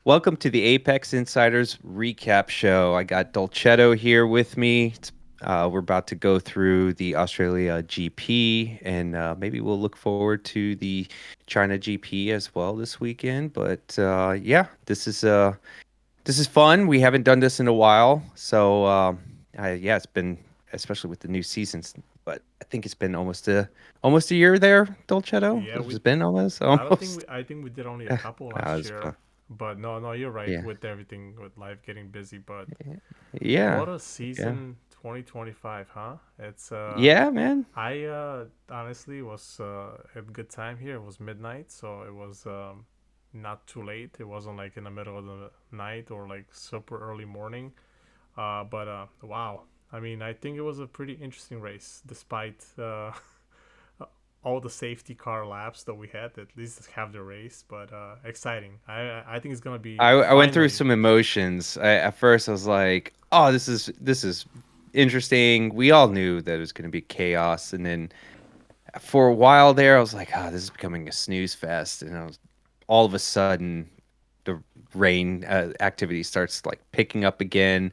Welcome to the Apex Insiders recap show. I got Dolcetto here with me. We're about to go through the Australia GP, and maybe we'll look forward to the China GP as well this weekend. But yeah, this is fun. We haven't done this in a while, so yeah, it's been especially with the new seasons. But I think it's been almost a year there, Dolcetto. Yeah, It's we. been almost I don't think almost. we. I think we did only a Yeah, couple that last was year, fun. but no, you're right. Yeah, With everything, with life getting busy, but yeah, what a yeah. season 2025, huh? It's Yeah, man. I honestly was a good time here. It was midnight, so it was not too late. It wasn't like in the middle of the night or like super early morning. But wow. I mean, I think it was a pretty interesting race, despite all the safety car laps that we had. At least have the race, but exciting. I think it's gonna be I went through finally. some emotions. At first, I was like, "Oh, this is interesting." We all knew that it was going to be chaos, and then for a while there, I was like, "Oh, this is becoming a snooze fest." And all of a sudden, the rain activity starts like picking up again.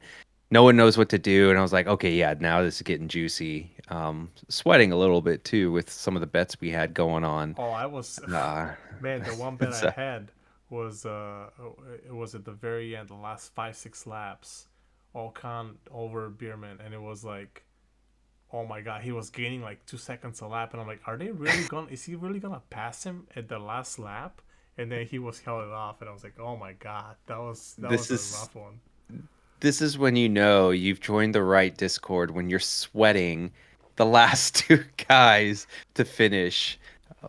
No one knows what to do, and I was like, "Okay, yeah, now this is getting juicy." Sweating a little bit too with some of the bets we had going on. Oh, I was Uh, man. The one bet I so had was it was at the very end, the last 5 6 laps, Ocon over Bierman, and it was like, oh my god, he was gaining like 2 seconds a lap, and I'm like, are they really gonna? Is he really gonna pass him at the last lap? And then he was held it off, and I was like, oh my god, that this was a is rough one. This is when you know you've joined the right Discord when you're sweating the last two guys to finish.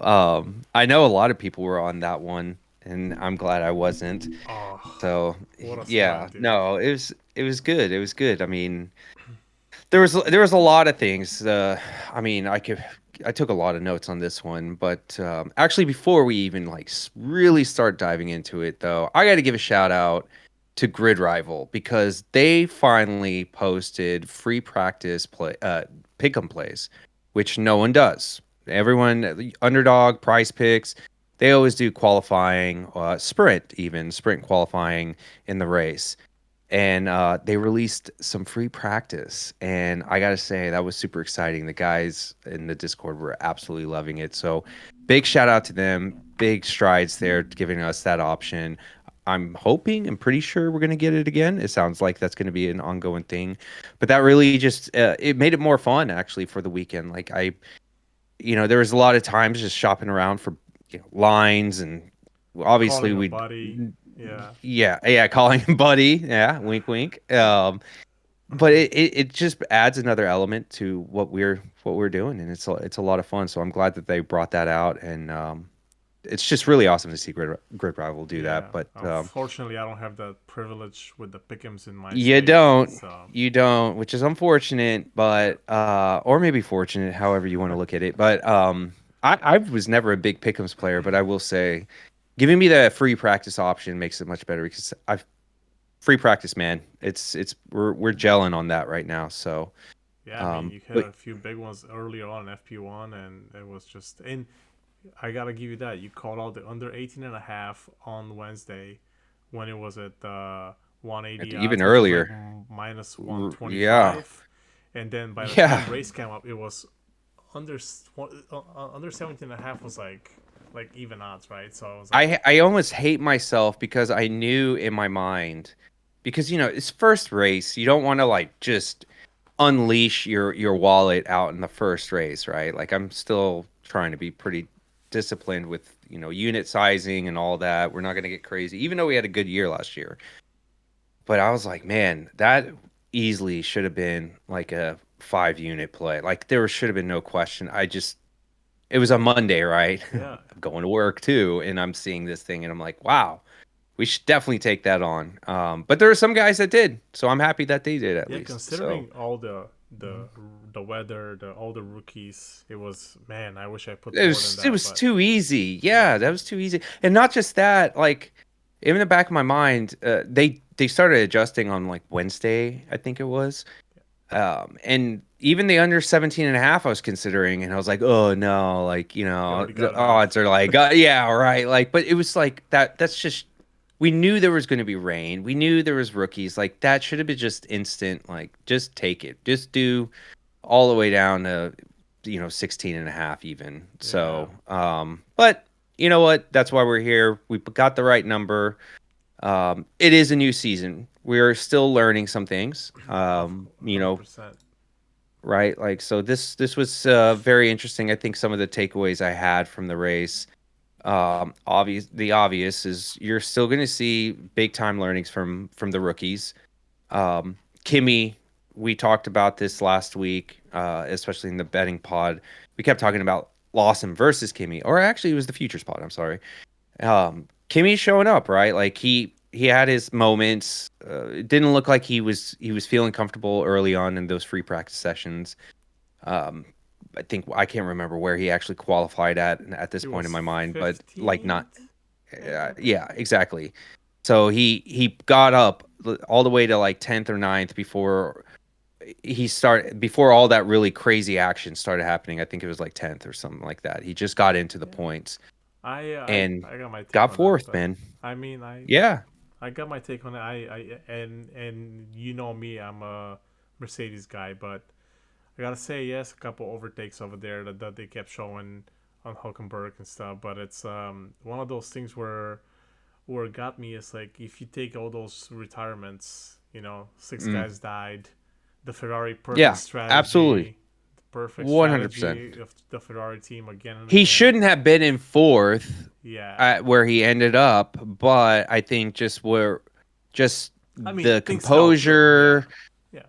I know a lot of people were on that one, and I'm glad I wasn't. Oh, So what a yeah, sweat, dude. no, it was good. It was good. I mean, there was a lot of things. I mean, I took a lot of notes on this one, but actually, before we even like really start diving into it, though, I got to give a shout out to GridRival because they finally posted free practice pick'em plays, which no one does. Everyone, underdog, price picks, they always do qualifying, sprint qualifying in the race, and they released some free practice, and I gotta say that was super exciting. The guys in the Discord were absolutely loving it, so big shout out to them. Big strides there, giving us that option. I'm pretty sure we're gonna get it again. It sounds like that's gonna be an ongoing thing, but that really just it made it more fun actually for the weekend. Like there was a lot of times just shopping around for lines, and obviously Calling a we buddy, yeah, yeah, calling him buddy. Yeah, wink, wink. But it just adds another element to what we're doing, and it's a lot of fun. So I'm glad that they brought that out, and it's just really awesome to see Grid Rival do that. yeah. But Unfortunately, I don't have that privilege with the pickums in my you state, don't, so you don't, which is unfortunate, yeah. but or maybe fortunate, however you want to look at it. But I was never a big Pick'ems player, but I will say, giving me the free practice option makes it much better because I've free practice, man. We're gelling on that right now. So, Yeah, I mean, you had but a few big ones earlier on in FP1, and it was just. And I gotta give you that. You called out the under 18 and a half on Wednesday when it was at 180 even odds, which was like earlier, minus yeah, 125. And then by the yeah. time race came up, it was under under 17 and a half was like even odds, right? So I was like, I almost hate myself because I knew in my mind, because it's first race. You don't want to like just unleash your wallet out in the first race, right? Like I'm still trying to be pretty disciplined with unit sizing and all that. We're not going to get crazy, even though we had a good year last year. But I was like, man, that easily should have been like a 5 unit play. Like there should have been no question. It was a Monday, right? yeah, I'm going to work too, and I'm seeing this thing, and I'm like, wow, we should definitely take that on. But there are some guys that did, so I'm happy that they did at yeah. least. So Considering all the weather, all the rookies, it was, man. I wish I put it more than was it that, was but too easy. yeah, Yeah, that was too easy, and not just that. Like in the back of my mind, they started adjusting on like Wednesday, I think it was. And even the under 17 and a half I was considering, and I was like, oh no, like, you already got the it odds off. are like, yeah, right. Like, but it was like that's just we knew there was going to be rain. We knew there was rookies. Like that should have been just instant. Like just take it. Just do all the way down to 16 and a half even. Yeah. So, but you know what? That's why we're here. We got the right number. It is a new season. We're still learning some things. Of 100%. Right? Like so this was very interesting. I think some of the takeaways I had from the race, the obvious is you're still going to see big time learnings from the rookies. Kimmy, we talked about this last week, especially in the betting pod. We kept talking about Lawson versus Kimmy, or actually it was the futures pod. I'm sorry. Kimmy's showing up, right? Like he had his moments. It didn't look like he was feeling comfortable early on in those free practice sessions. Um, I think I can't remember where he actually qualified at this He point in was my mind, but like not, 15th, maybe, I think. yeah, exactly. So he got up all the way to like 10th or ninth before all that really crazy action started happening. I think it was like 10th or something like that. He just got into the Yeah. points I uh, I and I got my take got on that, fourth, but man. I mean Yeah. I got my take on it. And you know me, I'm a Mercedes guy, but I gotta say yes, a couple overtakes over there that they kept showing on Hulkenberg and stuff. But it's one of those things where it got me is like if you take all those retirements, six Mm. guys died, the Ferrari Yeah, absolutely. perfect 100%. strategy of the Ferrari team again and He again. shouldn't have been in fourth Yeah, at where he ended up, but I think just I mean the things fell through. Yeah, composure, yeah,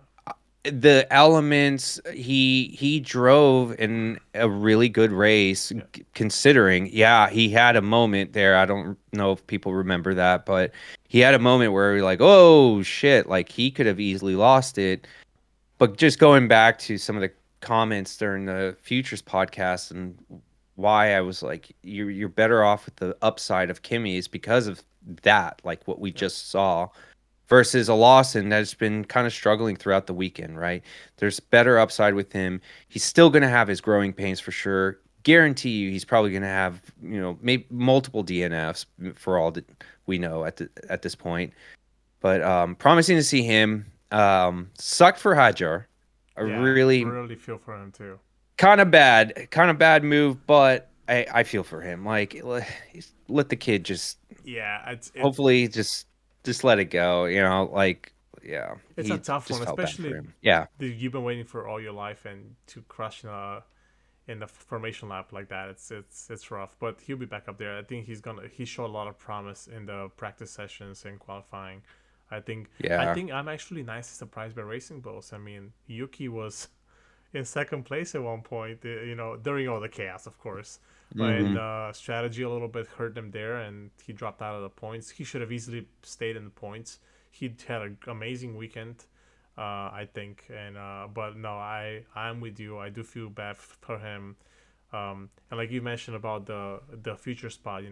the elements he drove in a really good race yeah, considering. Yeah, he had a moment there. I don't know if people remember that, but he had a moment where we like, oh shit, like he could have easily lost it. But just going back to some of the comments during the futures podcast and why I was like, you're better off with the upside of Kimmy is because of that, like what we yeah, just saw versus a Lawson that's been kind of struggling throughout the weekend, right? There's better upside with him. He's still going to have his growing pains for sure. Guarantee you, he's probably going to have, maybe multiple DNFs for all that we know at this point. But promising to see him. Sucked for Hajar. A yeah. really Really feel for him too. kind of bad move, but I feel for him. Like let the kid just Yeah, it's hopefully just let it go. Like yeah, it's a he tough one, just felt bad for especially him. Yeah, you've been waiting for all your life and to crush in the formation lap like that. It's rough, but he'll be back up there. I think he showed a lot of promise in the practice sessions and qualifying. I think I yeah. think I'm actually nicely surprised by Racing Bulls. I mean, Yuki was in second place at one point, during all the chaos, of course. And Hmm. strategy a little bit hurt him there, and he dropped out of the points. He should have easily stayed in the points. He had an amazing weekend, I think. And but no, I'm with you. I do feel bad for him. And like you mentioned about the future spot,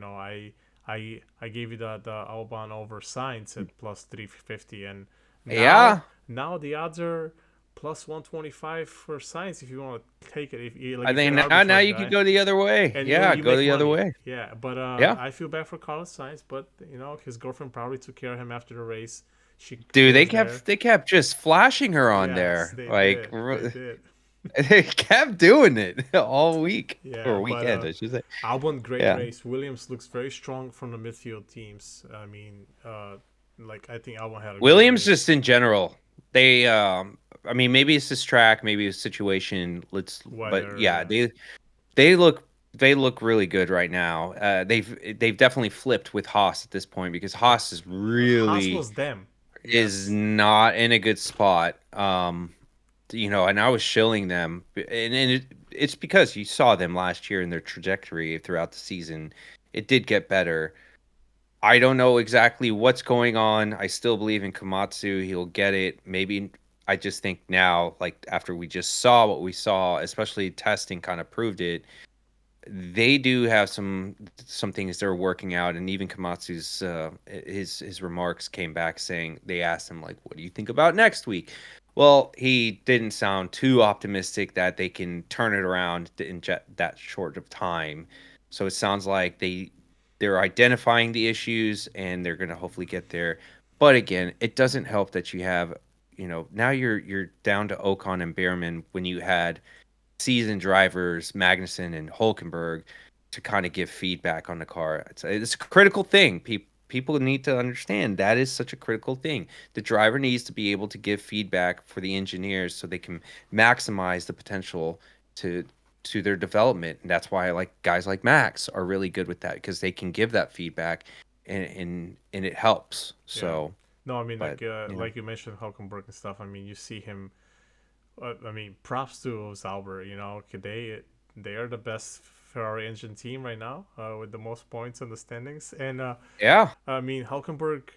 I gave you the Alban over Science at plus 350, and now Yeah. now the odds are plus 125 for Science if you want to take it. I If you're think an now arbitrage you could guy go the other way. and Yeah, you go make the other money. way. Yeah, but Yeah. I feel bad for Carlos Sainz, but his girlfriend probably took care of him after the race. She Dude, they was there. kept they kept just flashing her on Yes, there. they Like did. They did. they kept doing it all week Yeah, or but weekend, I should say. Albon, great Yeah. race. Williams looks very strong from the midfield teams. I mean, I think Albon had a great Williams race. just in general. They I mean maybe it's this track, maybe it's situation. But Weather, yeah, yeah. they look really good right now. They've definitely flipped with Haas at this point because Haas is Haas really was them. is Yes. not in a good spot. And I was shilling them, it's because you saw them last year in their trajectory throughout the season. It did get better. I don't know exactly what's going on. I still believe in Komatsu. He'll get it. Maybe I just think now, like after we just saw what we saw, especially testing kind of proved it. They do have some things they're working out, and even Komatsu's his remarks came back saying they asked him like, "What do you think about next week?" Well, he didn't sound too optimistic that they can turn it around in that short of time. So it sounds like they're identifying the issues and they're going to hopefully get there. But again, it doesn't help that you have, now you're down to Ocon and Behrman when you had seasoned drivers, Magnussen and Hulkenberg, to kind of give feedback on the car. It's a critical thing. People need to understand that is such a critical thing. The driver needs to be able to give feedback for the engineers so they can maximize the potential to to their development. And that's why I like guys like Max are really good with that because they can give that feedback and it helps. Yeah. So, No, I mean but like you mentioned Hulkenberg and stuff. I mean, you see him. I mean, props to Sauber. You know, they are the best Ferrari engine team right now, with the most points in the standings. And yeah, I mean, Hulkenberg,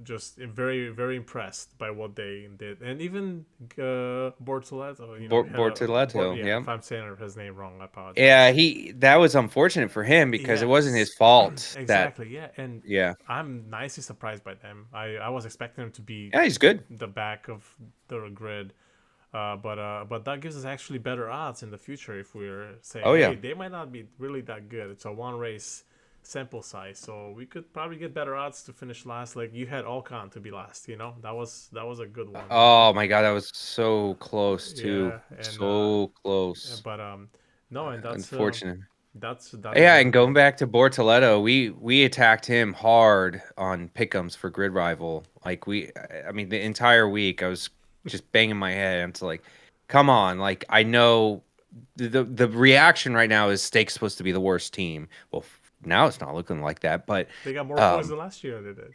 just very very impressed by what they did, and even Bortoleto. You know, had Bortoleto, yeah. yeah. If I'm saying his name wrong, I Yeah, apologize. he that was unfortunate for him because it wasn't his Yes, fault that exactly. Yeah, and yeah. I'm nicely surprised by them. I was expecting them to be Yeah, he's good. the back of the grid, but that gives us actually better odds in the future if we're saying, Oh hey, yeah. they might not be really that good. It's a one race sample size, so we could probably get better odds to finish last. Like you had Alcon to be last, you know, that was a good one, you know. Oh my God, that was so close too. Yeah, and So close. but no, and Unfortunate. that's Yeah, very and going good. back to Bortoleto, we attacked him hard on pick'ems for GridRival. Like I mean, the entire week I was just banging my head. I'm just like, come on! Like I know the reaction right now is Stake's supposed to be the worst team. Well, now it's not looking like that, but They got more points um, than last year. They did.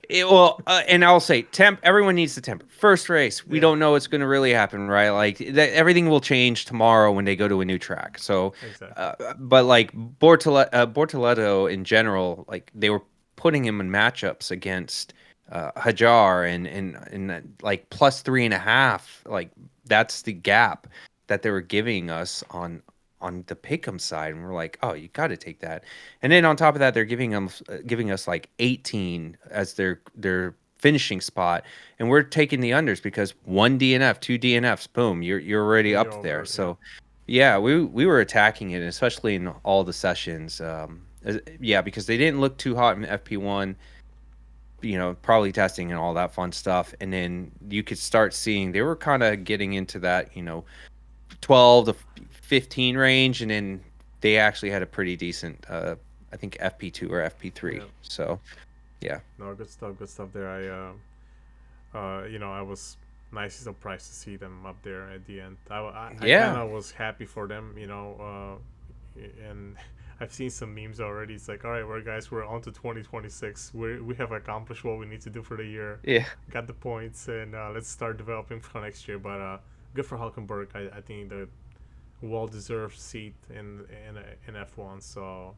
and I'll say, temp. Everyone needs to temper. First race, we Yeah, don't know what's going to really happen, right? Like everything will change tomorrow when they go to a new track. So, exactly. but like Bortoleto in general, like they were putting him in matchups against Hajar and like plus 3.5. Like that's the gap that they were giving us on the pick'em side, and we're like, oh, you got to take that. And then on top of that, they're giving us like 18 as their finishing spot, and we're taking the unders because one DNF, two DNFs, boom, you're already And you're up there. over. Yeah. So yeah, we were attacking it, especially in all the sessions. Yeah, because they didn't look too hot in FP1. Probably testing and all that fun stuff, and then you could start seeing they were kind of getting into that 12 to 15 range, and then they actually had a pretty decent, I think FP2 or FP3. Yeah. So yeah, No, good stuff. Good stuff there. I was nicely surprised to see them up there at the end. I kind yeah, of was happy for them, and I've seen some memes already. It's like, all right, we're on to 2026. We have accomplished what we need to do for the year, yeah, got the points, and let's start developing for next year. But good for Hulkenberg. I think the well deserved seat in F1. So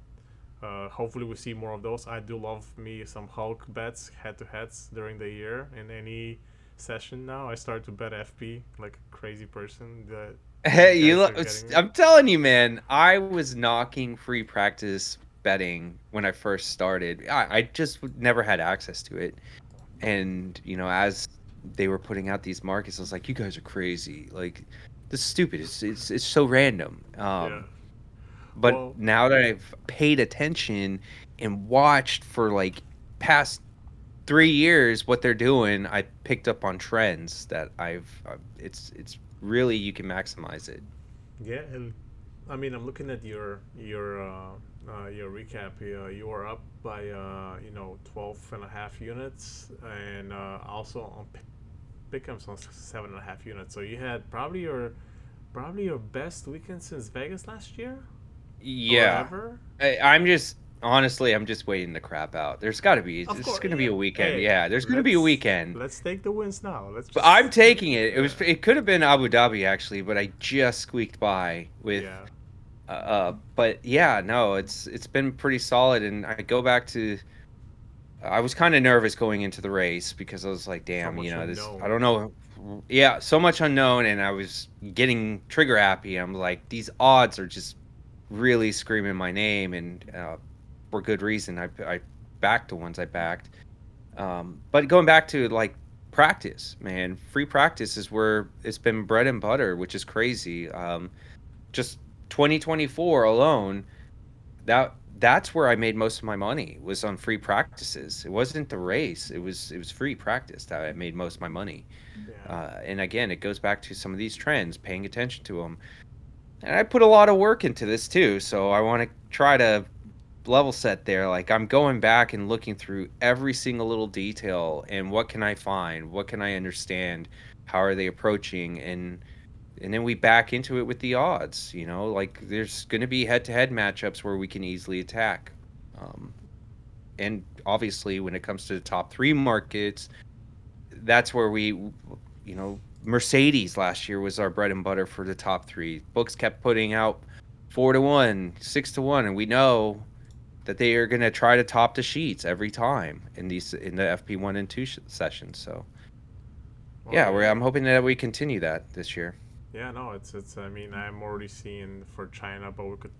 hopefully we see more of those. I do love me some Hulk bets, head to heads during the year in any session now. I start to bet FP like a crazy person. The hey, guys are getting me. I'm telling you, man, I was knocking free practice betting when I first started. I just never had access to it, and as they were putting out these markets, I was like, you guys are crazy. Like, this is stupid. It's so random. Yeah. But Well, now that I've paid attention and watched for like past 3 years what they're doing, I picked up on trends that it's really you can maximize it. yeah, and I mean, I'm looking at your recap here. You are up by 12 and a half units, and also on Pickham's on 7.5 units. So you had probably your best weekend since Vegas last year or Yeah, ever. I'm just honestly, I'm just waiting the crap out. There's got to be. Of It's course, going to be yeah. a weekend. Hey, Yeah, there's going to be a let's weekend. let's take the wins now. Let's But I'm just taking it. It yeah, was. It could have been Abu Dhabi actually, but I just squeaked by with yeah. but yeah, no, it's been pretty solid. And I go back to I was kind of nervous going into the race because I was like, So damn, much this I unknown. don't know. Yeah, so much unknown, and I was getting trigger happy. I'm like, these odds are just really screaming my name, and for good reason. I backed the ones I backed. But going back to like practice, man, free practice is where it's been bread and butter, which is crazy. Just 2024 alone, that's where I made most of my money, was on free practices. It wasn't the race. It was free practice that I made most of my money. Yeah. And again, it goes back to some of these trends, paying attention to them. And I put a lot of work into this too, so I want to try to level set there. Like, I'm going back and looking through every single little detail and what can I find? What can I understand? How are they approaching? And then we back into it with the odds, like there's going to be head-to-head matchups where we can easily attack. Um, and obviously when it comes to the top 3 markets, that's where Mercedes last year was our bread and butter for the top 3. Books kept putting out 4-1, 6-1, and we know that they are going to try to top the sheets every time in the FP1 and 2 sessions. So Well, yeah, yeah. I'm hoping that we continue that this year. Yeah, no, it's. I mean, I'm already seeing for China, but we could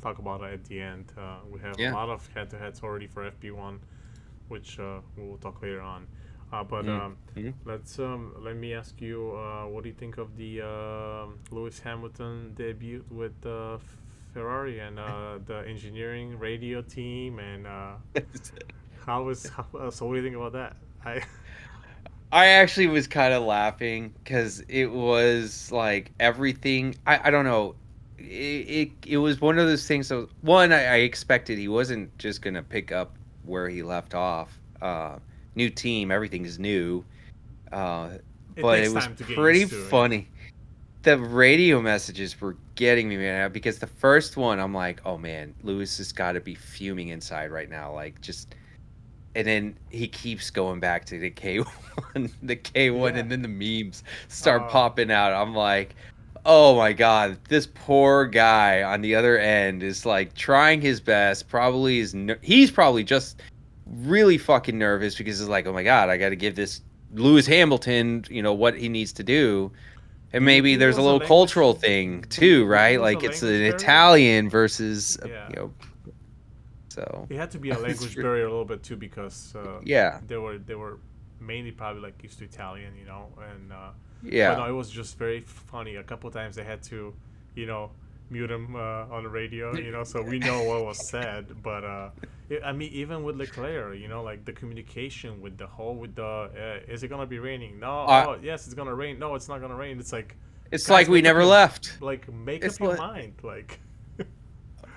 talk about it at the end. We have a Yeah. lot of head-to-heads already for FP1, which we will talk later on. But Mm-hmm. let me ask you, what do you think of the Lewis Hamilton debut with Ferrari and the engineering radio team, and so? What do you think about that? I I actually was kind of laughing because it was like everything. I don't know. It was one of those things. So one, I expected he wasn't just gonna pick up where he left off. New team, everything is new. Uh, It but it takes was time to get pretty used to. Yeah. funny. The radio messages were getting me, man, because the first one, I'm like, oh man, Lewis has got to be fuming inside right now, like just. And then he keeps going back to the K1, the K1, Yeah. and then the memes start Uh, popping out. I'm like, oh my God, this poor guy on the other end is like trying his best. Probably he's probably just really fucking nervous because it's like, oh my God, I got to give this Lewis Hamilton, what he needs to do. And do you maybe think it there's a was a little language? cultural thing too, Do you think right? it was a Like it's an language barrier? Italian versus, Yeah. so It had to be a language barrier a little bit too, because yeah, they were mainly probably like used to Italian, and but no, yeah. it was just very funny. A couple times they had to, you know, mute him on the radio, so we know what was said. But I mean, even with Leclerc, like the communication with is it gonna be raining? No. Uh, Oh, yes, it's gonna rain. No, it's not gonna rain. It's like, It's like guys, we never left. make It's up your like mind, like.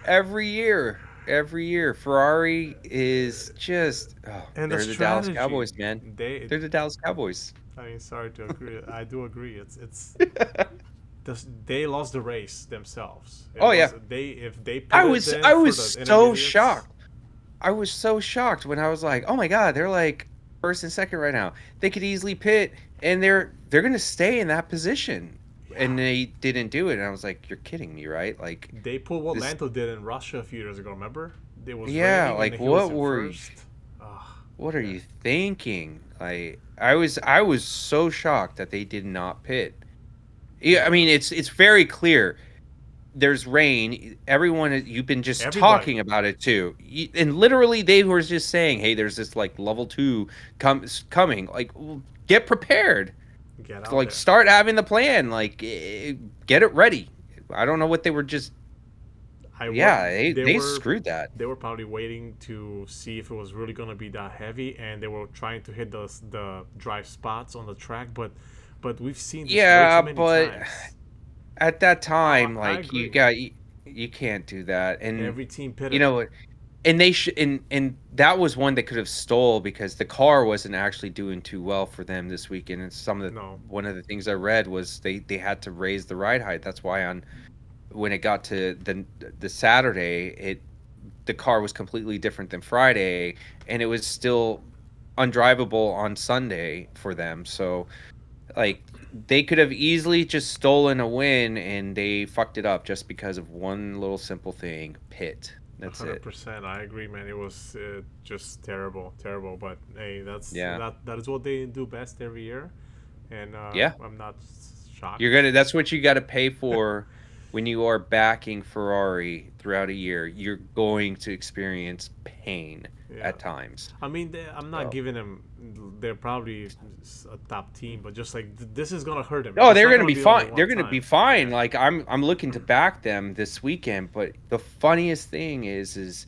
every year, Ferrari is just And the they're the Dallas strategy, Cowboys, man. they They're the Dallas Cowboys. I mean, sorry to agree. I do agree. They lost the race themselves. It Oh yeah, was they if they I pitted was then I for was the so intermediates. shocked. I was so shocked when I was like, "Oh my God, they're like first and second right now. They could easily pit, and they're gonna stay in that position." Yeah, And they didn't do it, and I was like, "You're kidding me, right?" Like they pulled what this, Lando did in Russia a few years ago. Remember, it was yeah. raining and Like he was what in were you? first. Oh, What are yeah, you thinking? I was so shocked that they did not pit. Yeah, I yeah. mean it's very clear. There's rain. Everyone, you've been just Everybody talking about it too, and literally they were just saying, "Hey, there's this like level 2 coming. Like, well, get prepared. get out Like, there. start having the plan. Like, get it ready." I don't know what they were just. I what Yeah, they screwed that. they were probably waiting to see if it was really gonna be that heavy, and they were trying to hit the drive spots on the track. But we've seen this way too Yeah, many but times. at that Oh, time, I like agree. you can't do that, and Every team you pitted. know what? And they should, and that was one they could have stole because the car wasn't actually doing too well for them this weekend. And No. one of the things I read was they had to raise the ride height. That's why on when it got to the Saturday, the car was completely different than Friday, and it was still undrivable on Sunday for them. So like they could have easily just stolen a win and they fucked it up just because of one little simple thing, pit. That's it. 100%. I agree, man. It was just terrible, terrible. But hey, Yeah. that is what they do best every year, and Yeah. I'm not You're shocked. gonna that's what you gotta pay for when you are backing Ferrari throughout a year. You're going to experience pain Yeah. at times. I mean, I'm not So giving them. They're probably a top team, but just like this is gonna hurt them. no, It's they're not gonna gonna be be only fine. They're one gonna be time. fine. Yeah. Like I'm looking to back them this weekend, but the funniest thing is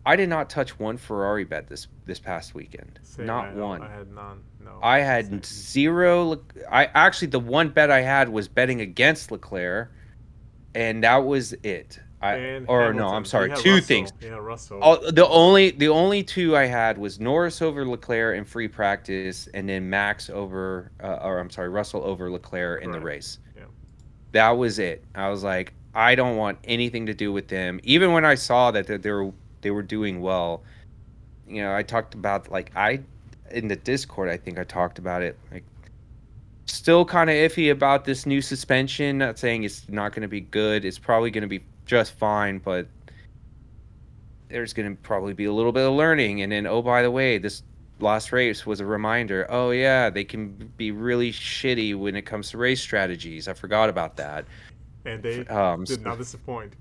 I did not touch one Ferrari bet this past weekend. Same. Not I one. had none. No. I Same. had zero. I actually the one bet I had was betting against Leclerc, and that was it. I And or no, I'm Hamilton. You sorry, had two things. Russell. You had Russell Oh, the over. only the only two I had was Norris over Leclerc in free practice, and then Max over, or I'm sorry, Russell over Leclerc in the Correct. race. Yeah. That was it. I was like, I don't want anything to do with them. Even when I saw that they were doing well, I talked about like I in the Discord. I think I talked about it. Like, still kind of iffy about this new suspension. Not saying it's not going to be good. It's probably going to be just fine, but there's going to probably be a little bit of learning. And then, oh, by the way, this last race was a reminder. Oh, yeah, they can be really shitty when it comes to race strategies. I forgot about that. And they did So, not disappoint.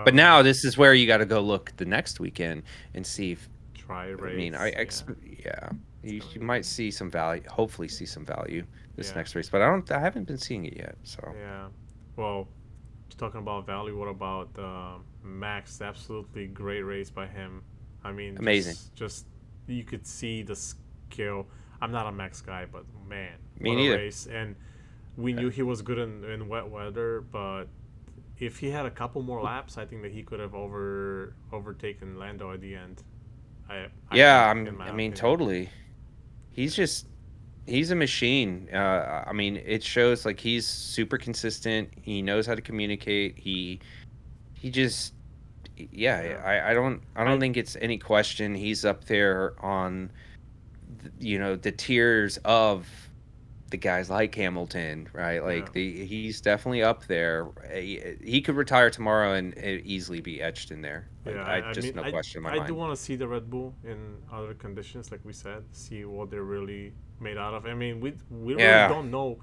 but um, now this is where you got to go look the next weekend and see if, Try I mean, race. Yeah. yeah, It's you, gonna you be. might see some value, hopefully see some value this Yeah. next race, but I haven't been seeing it yet. So Yeah. Well, talking about value, what about Max? Absolutely great race by him. I mean, amazing. just you could see the skill. I'm not a Max guy, but man, Me what a neither. race! And we knew he was good in wet weather, but if he had a couple more laps, I think that he could have overtaken Lando at the end. I Yeah, think, in I my mean, opinion. totally. He's just he's a machine. I mean, it shows like he's super consistent. He knows how to communicate. He just yeah. Yeah. I don't I think it's any question. He's up there on the tiers of the guys like Hamilton, right? yeah. Like he's definitely up there. He could retire tomorrow and easily be etched in there. Yeah, Like I I just mean, no question in my I do mind. want to see the Red Bull in other conditions, like we said, see what they're really made out of. I mean, we really Yeah, don't know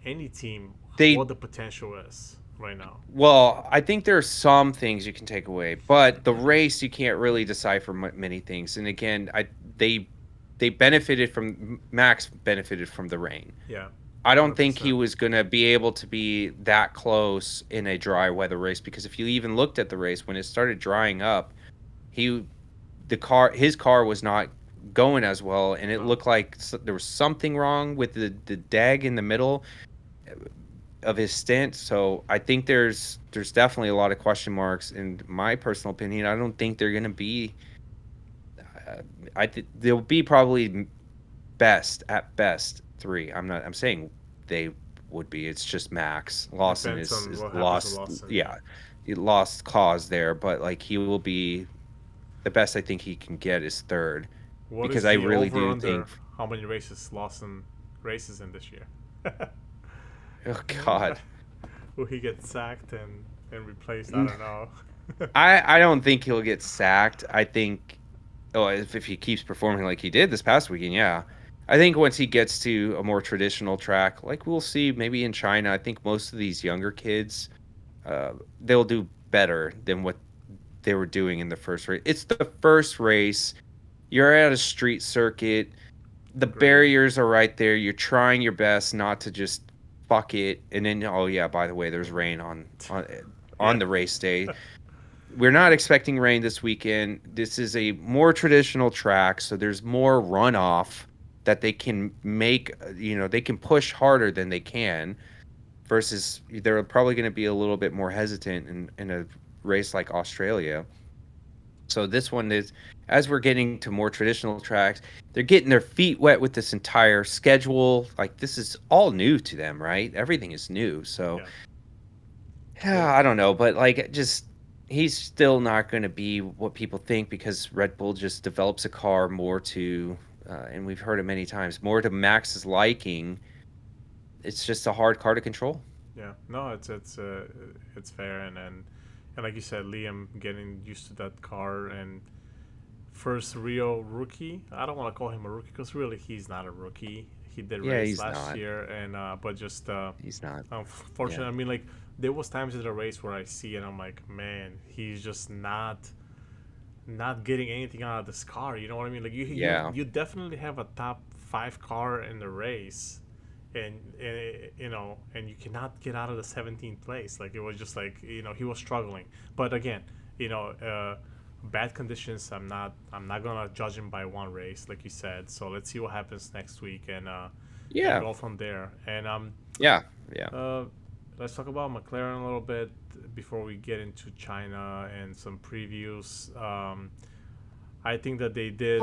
any team what they the potential is right now. well, I think there are some things you can take away, but the race you can't really decipher many things. And again, they they benefited from Max benefited from the rain. Yeah, I don't hundred think he percent. was going to be able to be that close in a dry weather race because if you even looked at the race when it started drying up, he his car was not going as well and it No, looked like there was something wrong with the dag in the middle of his stint. So I think there's definitely a lot of question marks. In my personal opinion, I don't think they're going to be. Uh, they'll be probably best at best three. I'm not. I'm saying they would be. It's just Max Lawson depends on is what happens with lost. Lawson. Yeah, Yeah, he lost cause there, but like he will be the best. I think he can get is third what because is I the really over do under? think. How many races Lawson races in this year? Oh God. Will he get sacked and replaced? I don't know. I don't think he'll get sacked. I think, oh, if he keeps performing like he did this past weekend, yeah. I think once he gets to a more traditional track, like we'll see maybe in China, I think most of these younger kids, they'll do better than what they were doing in the first race. It's the first race. You're at a street circuit. The Agreed. barriers are right there. You're trying your best not to just fuck it. And then, oh yeah, by the way, there's rain on Yeah. the race day. We're not expecting rain this weekend. This is a more traditional track, so there's more runoff that they can make. They can push harder than they can. Versus, they're probably going to be a little bit more hesitant in a race like Australia. So this one is, as we're getting to more traditional tracks, they're getting their feet wet with this entire schedule. Like this is all new to them, right? Everything is new. So Yeah. Yeah. yeah, I don't know, but like just he's still not going to be what people think because Red Bull just develops a car more to, and we've heard it many times, more to Max's liking. It's just a hard car to control. Yeah, no, it's fair, and like you said, Liam getting used to that car and first real rookie. I don't want to call him a rookie because really he's not a rookie. He did Yeah, race he's last not. year, and but just He's not. Yeah. unfortunately, I mean, like there was times in the race where I see and I'm like, man, he's just not getting anything out of this car. You know what I mean? Like Yeah. you definitely have a top five car in the race, and and you cannot get out of the 17th place. Like it was just like he was struggling. But again, you know, bad conditions. I'm not gonna judge him by one race, like you said. So let's see what happens next week, and Yeah. go from there. And Yeah. Yeah. uh, let's talk about McLaren a little bit before we get into China and some previews. I think that they did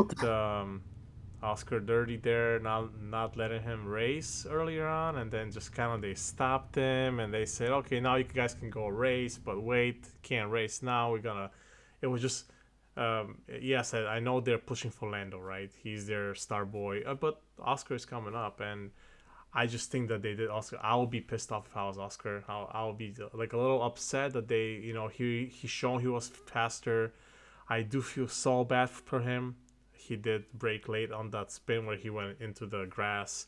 Oscar dirty there, not letting him race earlier on, and then just kind of they stopped him and they said, okay, now you guys can go race, but wait, can't race now. We're gonna. It was just. Yes, I know they're pushing for Lando, right? He's their star boy, but Oscar is coming up, and I just think that they did Oscar. I would be pissed off if I was Oscar. I'll be like a little upset that they, he shown he was faster. I do feel so bad for him. He did break late on that spin where he went into the grass.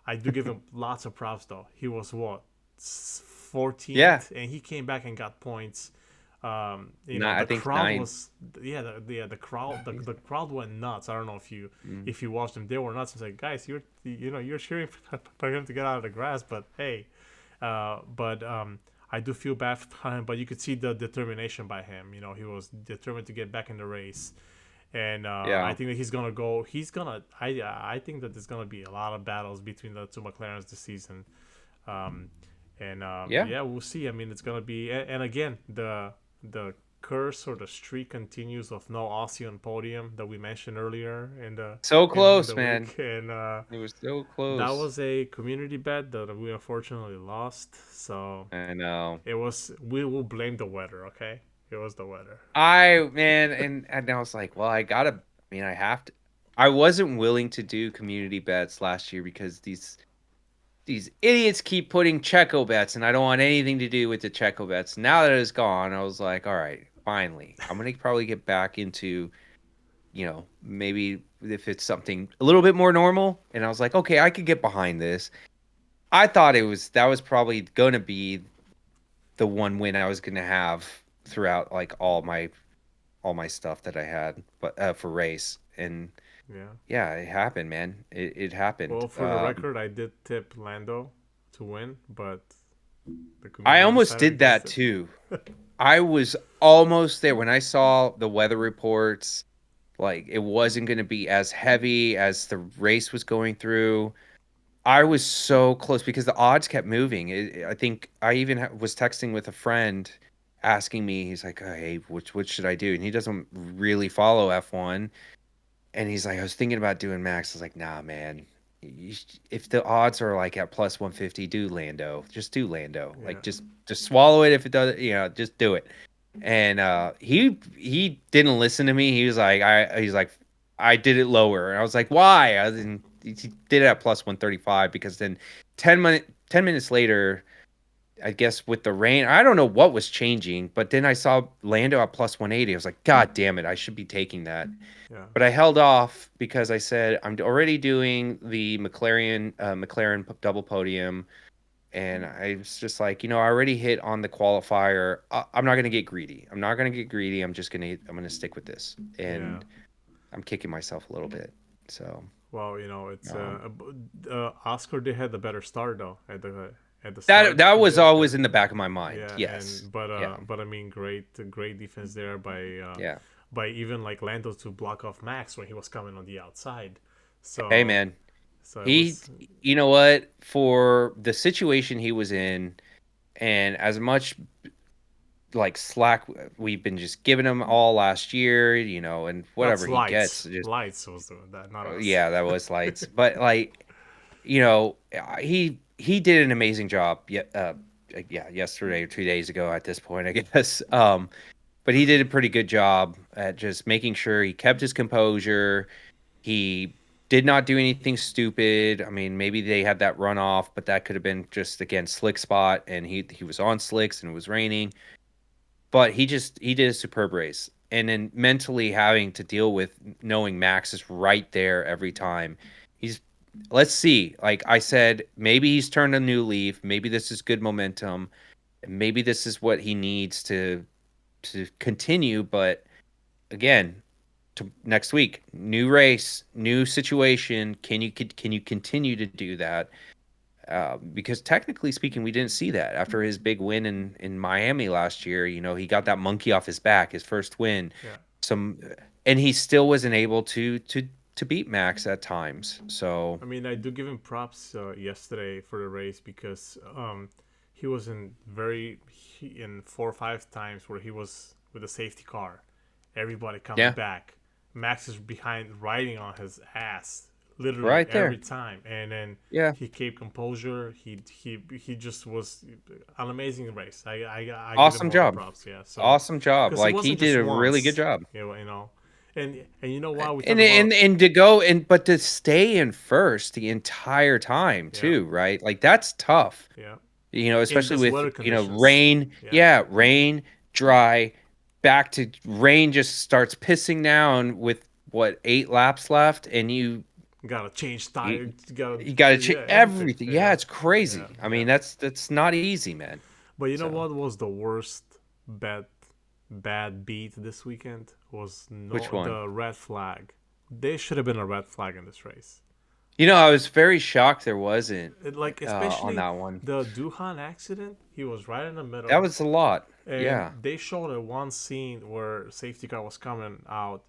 I do give him lots of props though. He was what Yeah. 14th, and he came back and got points. Not, I The think crowd nine. was the crowd the crowd went nuts. I don't know Mm. if you watched them, they were nuts. It's like, guys, you're cheering for him to get out of the grass, but hey, but I do feel bad for him. But you could see the determination by him. He was determined to get back in the race, and I Yeah. think that he's gonna go. He's gonna. I think that there's gonna be a lot of battles between the two McLarens this season. Um, and Yeah. yeah, we'll see. I mean, it's gonna be, and again, the curse or the streak continues of no Aussie on podium that we mentioned earlier So in close, the man. week, and It was so that close. was a community bet that we unfortunately lost. So I know. we will blame the weather. Okay, it was the weather. Man, and I was like, well, I mean, I have to. I wasn't willing to do community bets last year because these idiots keep putting Checo bets, and I don't want anything to do with the Checo bets. Now that it's gone, I was like, all right, finally, I'm gonna probably get back into, maybe if it's something a little bit more normal. And I was like, okay, I could get behind this. I thought that was probably gonna be the one win I was gonna have throughout like all my stuff that I had, but for race. And Yeah. yeah, it happened, man. It happened. Well, for the record, I did tip Lando to win, but the I community almost decided did against that it. too. I was almost there when I saw the weather reports. Like it wasn't going to be as heavy as the race was going through. I was so close because the odds kept moving. I think I even was texting with a friend asking me. He's like, oh, "Hey, which should I do?" And he doesn't really follow F1. And he's like, I was thinking about doing Max. I was like, nah, man. If the odds are like at plus 150, do Lando. Just do Lando. Yeah. Like just swallow it if it does, just do it. And he didn't listen to me. He's like I did it lower. And I was like, why? He did it at plus 135 because then 10 minutes later, I guess with the rain, I don't know what was changing, but then I saw Lando at plus 180. I was like, God damn it, I should be taking that. Yeah. But I held off because I said I'm already doing the McLaren double podium, and I was just like, I already hit on the qualifier. I'm not gonna get greedy. I'm not gonna get greedy. I'm gonna stick with this, Yeah. and I'm kicking myself a little bit. So Well, it's um, Oscar did had the better start though at the that start. that He was did always in the back of my mind. yeah, Yes. Yeah. but I mean, great defense there Yeah. by even like Lando to block off Max when he was coming on the outside. Hey, So man. it He, was you know what? For the situation he was in, and as much like slack we've been just giving him all last year, and that's whatever he gets, just Lights was doing that, not us. yeah, that was lights. But like, he did an amazing job. Yeah, yesterday or 2 days ago at this point, I guess. But he did a pretty good job at just making sure he kept his composure. He did not do anything stupid. I mean, maybe they had that runoff, but that could have been just again slick spot, and he was on slicks and it was raining. But he did a superb race, and then mentally having to deal with knowing Max is right there every time. He's Let's see. Like I said, maybe he's turned a new leaf. Maybe this is good momentum. Maybe this is what he needs to continue. But again, to next week, new race, new situation. Can you continue to do that? Because technically speaking, we didn't see that after his big win in Miami last year. He got that monkey off his back, his first win. Yeah. some, and he still wasn't able to beat Max at times. So I mean, I do give him props yesterday for the race because he was in 4 or 5 times where he was with a safety car, everybody coming yeah, back. Max is behind, riding on his ass, literally right every there. time, and then Yeah, he kept composure. He just was an amazing race. I give him awesome all the job, props. Yeah, so awesome job. because it Like he wasn't did just a really good once, job. and you know why we talk And about. to go and but to stay in first the entire time Yeah, too, right? Like that's tough. yeah, in Especially this with, weather conditions. rain. Yeah, Yeah, rain, dry, back to rain just starts pissing down with what, 8 laps left, and gotta change you, tire. Gotta you got to check Yeah, everything. everything. Yeah, Yeah, it's yeah, crazy. I yeah. mean, that's not easy, man. But you know So, what was the worst bad bad beat this weekend was which no one? the red flag. There should have been a red flag in this race. I was very shocked there wasn't Like on especially that one. the Duhan accident. He was right in the That middle, was a lot. and Yeah. they showed a one scene where safety car was coming out,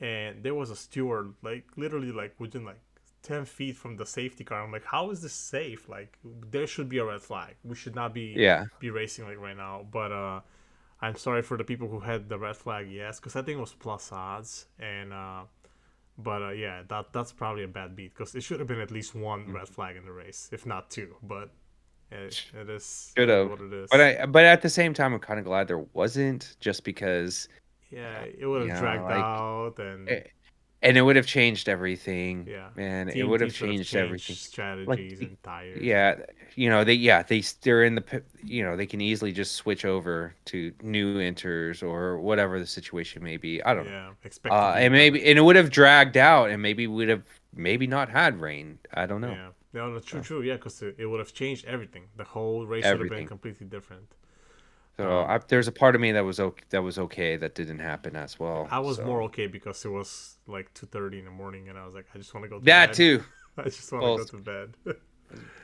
and there was a steward like literally like within like 10 feet from the safety car. I'm like, how is this safe? Like, there should be a red flag. We should not Yeah. be racing like right now. But I'm sorry for the people who had the red flag. Yes, because I think it was plus odds, and yeah, that's probably a bad beat because it should have been at least one red flag in the race, if not two. But Should it is have. what it But is. but at the same time, I'm kind of glad there wasn't, just because, Yeah, it would have dragged like, out, and eh, and it would have changed everything, yeah, man. It team would have teams would have changed changed everything. Like, strategies and tires and yeah, they're in the, they can easily just switch over to new enters or whatever the situation may be. I don't know. yeah, expect to be better. And it would have dragged out, and maybe we'd have maybe not had rain. I don't know. Yeah, no, no, true, So true. Yeah, because it would have changed everything. The whole race would have been everything. completely different. So Um, there's a part of me that was okay, that didn't happen as well. I was more So okay because it was like 2:30 in the morning, and I was like, I just want to go to that bed. too. I just want to Well, go to bed.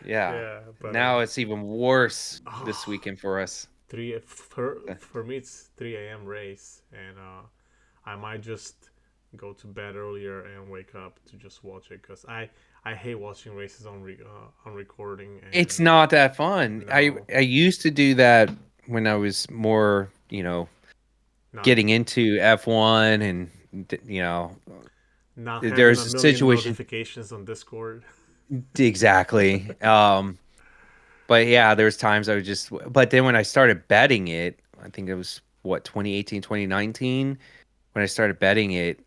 yeah. Yeah, but Now it's even worse this oh, weekend for us. three for me it's 3 a.m. race, and I might just go to bed earlier and wake up to just watch it because I hate watching races on recording It's and not that fun. no, I used to do that when I was more, not getting into F1, and not having a there's a million situation notifications on Discord. exactly. But yeah, there was times I would just, but then when I started betting it, I think it was what, 2018, 2019, when I started betting it,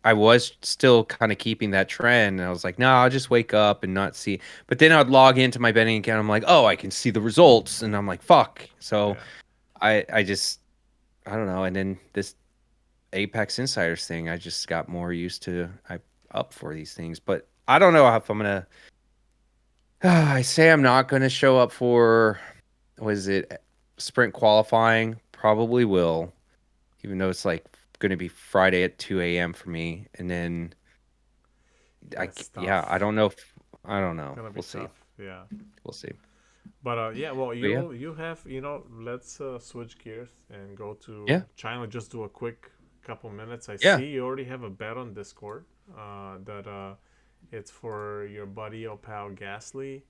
I was still kind of keeping that trend, and I was like, no, I'll just wake up and not see. But then I'd log into my betting account. I'm like, oh, I can see the results, and I'm like, fuck. So Yeah, I just, I don't know. And then this Apex Insiders thing, I just got more used to. I up for these things, but I don't know if I'm gonna. I say I'm not gonna show up for, was it sprint qualifying? Probably will, even though it's like going to be Friday at 2 a.m. for me. And then that's yeah, I tough. don't know if, I don't know. Gonna be We'll see. tough. Yeah. We'll see. But yeah, well, But yeah, you have let's switch gears and go to yeah, China. Just do a quick couple minutes. I yeah, see you already have a bet on Discord. That it's for your buddy or pal Gasly.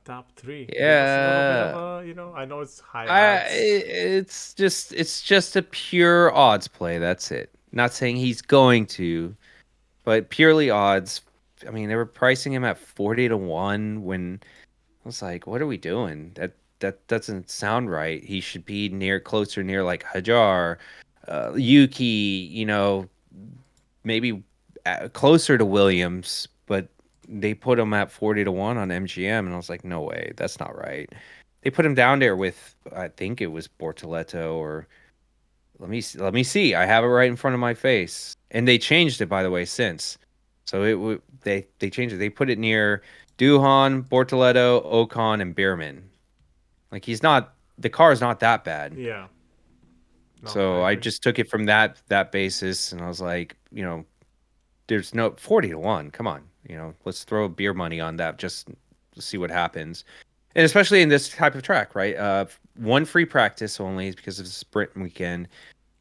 Top three. Give us a little bit of yeah. a I know it's high odds. It's just a pure odds play. That's it. Not saying he's going to, but purely odds. I mean, they were pricing him at 40 to 1 when I was like, what are we doing? That doesn't sound right. He should be closer near like Hajar, Yuki, maybe closer to Williams, but they put him at 40 to 1 on MGM, and I was like, no way, that's not right. They put him down there with, I think it was Bortoleto, or let me see. I have it right in front of my face, and they changed it, by the way, since. So they changed it. They put it near Duhan, Bortoleto, Ocon, and Bierman. Like, the car is not that bad. Yeah. No, I So I agree. just took it from that basis, and I was like, there's no 40 to 1. Come on, let's throw beer money on that just to see what happens. And especially in this type of track, right? One free practice only because of the sprint weekend.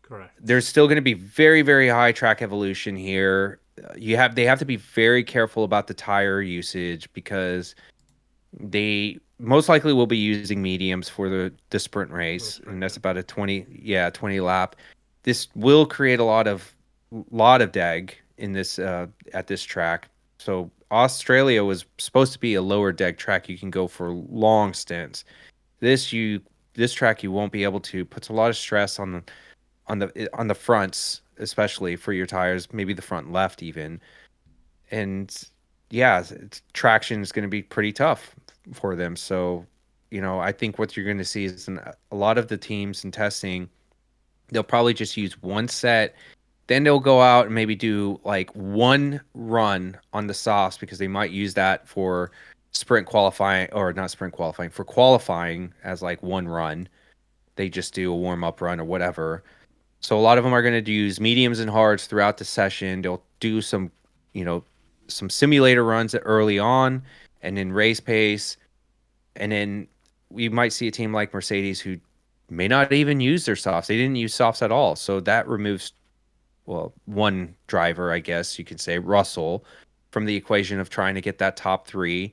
Correct. There's still going to be very, very high track evolution here. They have to be very careful about the tire usage because they most likely will be using mediums for the sprint For the race, sprint, and yeah. that's about a 20 lap. This will create a lot of deg in this at this track. So Australia was supposed to be a lower deg track. You can go for long stints. This you this track you won't be able to. Puts a lot of stress on the fronts, especially for your tires, maybe the front left even. And yeah, traction is going to be pretty tough for them. So, I think what you're going to see is a lot of the teams in testing, they'll probably just use one set. Then they'll go out and maybe do like one run on the softs because they might use that for sprint qualifying, or not sprint qualifying, for qualifying as like one run. They just do a warm up run or whatever. So a lot of them are going to use mediums and hards throughout the session. They'll do you know, some simulator runs early on, and then race pace, and then we might see a team like Mercedes who may not even use their softs. They didn't use softs at all, so that removes, well, one driver, I guess you could say, Russell, from the equation of trying to get that top three.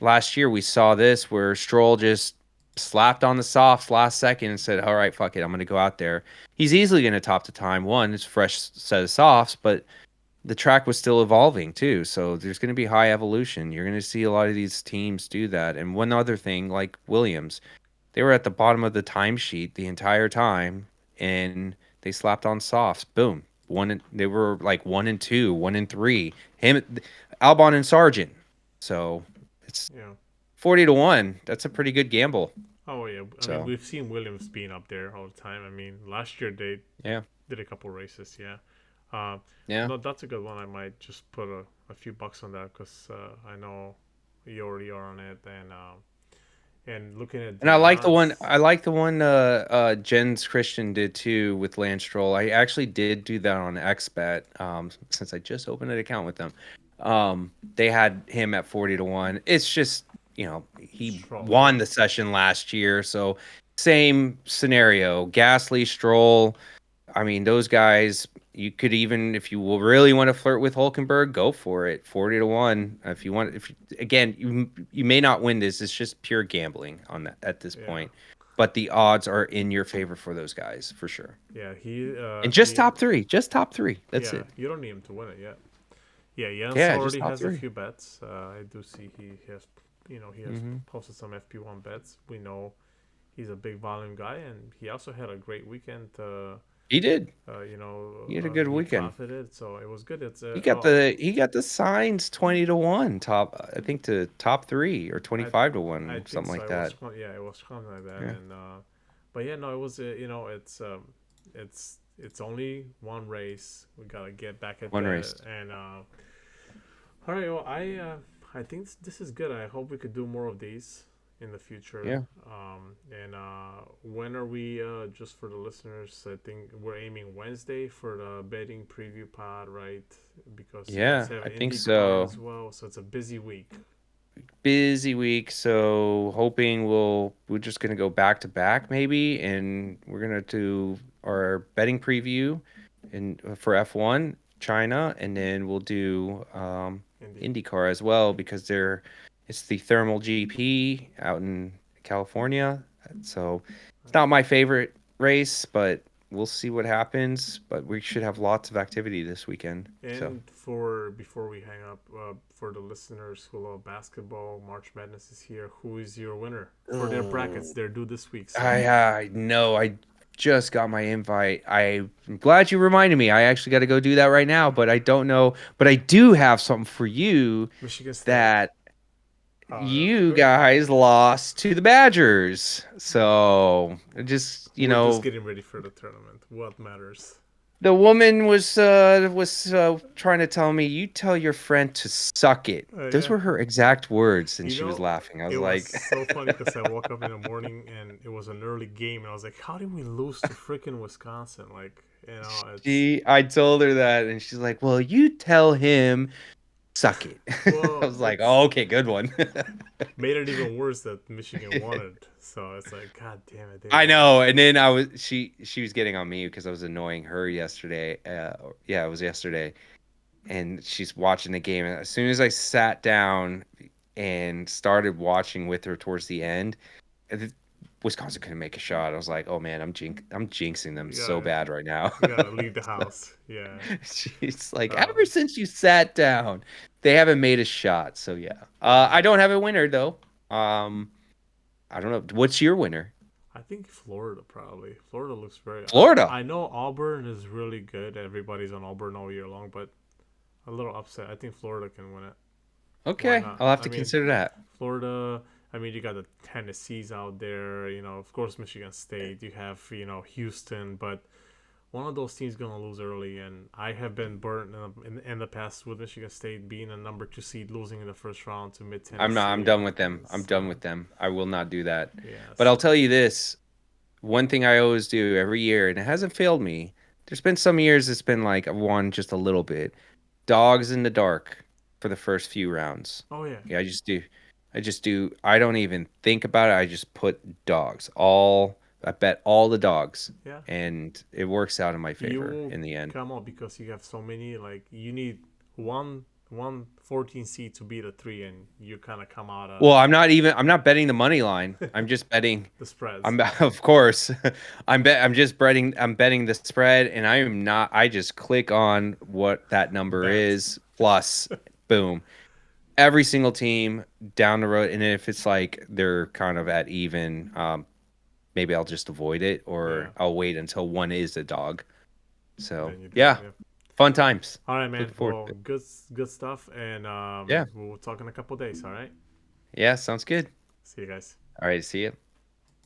Last year we saw this where Stroll just slapped on the softs last second and said, "All right, fuck it, I'm going to go out there." He's easily going to top the time. One, it's a fresh set of softs, but the track was still evolving too. So there's going to be high evolution. You're going to see a lot of these teams do that. And one other thing, like Williams, they were at the bottom of the timesheet the entire time, and they slapped on softs. Boom. They were like 1 and 2, 1 and 3. Albon and Sargent. So it's Yeah. 40 to 1. That's a pretty good gamble. Oh yeah. I mean, So we've seen Williams being up there all the time. I mean, last year they yeah, did a couple races. Yeah. Uh, yeah. no, that's a good one. I might just put a few bucks on that because I know you already are on it, and looking at And the odds. I like the one Jens Christian did too with Lance Stroll. I actually did do that on XBet, since I just opened an account with them. They had him at 40 to 1. It's just, he Stroll, yeah. won the session last year, so same scenario. Gasly, Stroll. I mean, those guys, you could even, if you will really want to flirt with Hulkenberg, go for it. 40 to 1. If you want, again, you may not win this. It's just pure gambling on that at this Yeah. point. But the odds are in your favor for those guys for sure. Yeah. And just He top three. Just top three. That's yeah. it. You don't need him to win it yet. Yeah. Jens Yeah, just already top has a three. few bets. I do see he has, he has Hmm. posted some FP1 bets. We know he's a big volume guy, and he also had a great weekend. He did. He had a good He weekend. profited, so it was good. It's He got the signs 20 to 1 top. I think to top three or I 25 to 1, think something so. like that. Yeah, it was something like that, Yeah. and but yeah, no, it was it's only one race. We gotta get back at One that, race. and all right. Well, I think this is good. I hope we could do more of these in the future. Yeah. And when are we? Just for the listeners, I think we're aiming Wednesday for the betting preview pod, right? Because you guys Yeah, have I an think IndyCar so. as well, so it's a busy week. Busy week, so hoping we're just gonna go back to back maybe, and we're gonna do our betting preview and for F1 China, and then we'll do Indy. IndyCar as well because it's the Thermal GP out in California. So it's not my favorite race, but we'll see what happens. But we should have lots of activity this weekend. So. And for before we hang up, for the listeners who love basketball, March Madness is here. Who is your winner for their brackets? Oh. They're due this week, so I know. I just got my invite. I'm glad you reminded me. I actually got to go do that right now, but I don't know. But I do have something for you Michigan State. that you Good. guys lost to the Badgers. So just, We're just getting ready for the tournament. What matters? the woman was trying to tell me, you tell your friend to suck it. Those Yeah. were her exact words, and You she was know, laughing. I it was was like, so funny because I woke up in the morning and it was an early game, and I was like, "How did we lose to freaking Wisconsin?" Like, it's I told her that, and she's like, well, you tell him Suck it. I Well, was like, it's oh, okay, good one. made it even worse that Michigan won it. So it's like, God damn it, they I won. know. And then she was getting on me because I was annoying her yesterday. Yeah, it was yesterday. And she's watching the game. And as soon as I sat down and started watching with her towards the end, th- Wisconsin couldn't make a shot. I was like, oh man, I'm jinxing them You so gotta bad right now. you gotta leave the house. Yeah. She's like, ever Um, since you sat down, they haven't made a shot. So yeah. yeah. I don't have a winner though. Um, I don't know. What's your winner? I think Florida probably. Florida looks very. Florida. I know Auburn is really good. Everybody's on Auburn all year long, but a little upset. I think Florida can win it. Why Okay, not? I'll have I to mean, consider that. Florida. I mean, you got the Tennessees out there. You know, of course, Michigan State. You have Houston, but one of those teams gonna lose early. And I have been burnt in the past with Michigan State being a number two seed, losing in the first round to Mid I'm not. I'm Tennessee. done with them. I'm done So with them. I will not do that. yeah, But I'll so tell you this: one thing I always do every year, and it hasn't failed me. There's been some years it's been like I've won just a little bit. Dogs in the dark for the first few rounds. oh yeah, Yeah, I just do. I just do. I don't even think about it. I just put dogs. All I bet all the dogs, yeah. and it works out in my You favor will in the end. come out because you have so many. Like you need one 14 seed to beat a three, and you kind of come out Well, I'm not betting the money line. I'm just betting. the spreads. I'm of course. I'm betting the spread, and I am not. I just click on what that number Bet. is plus, boom. Every single team down the road, and if it's like they're kind of at even, maybe I'll just avoid it, Yeah. or I'll wait until one is a dog. So Then you do it. yeah, Yeah. fun times. All right, man. Looking forward Well, to it. good stuff, and Yeah, we'll talk in a couple days. All right. yeah, sounds good. See you guys. All right, see you.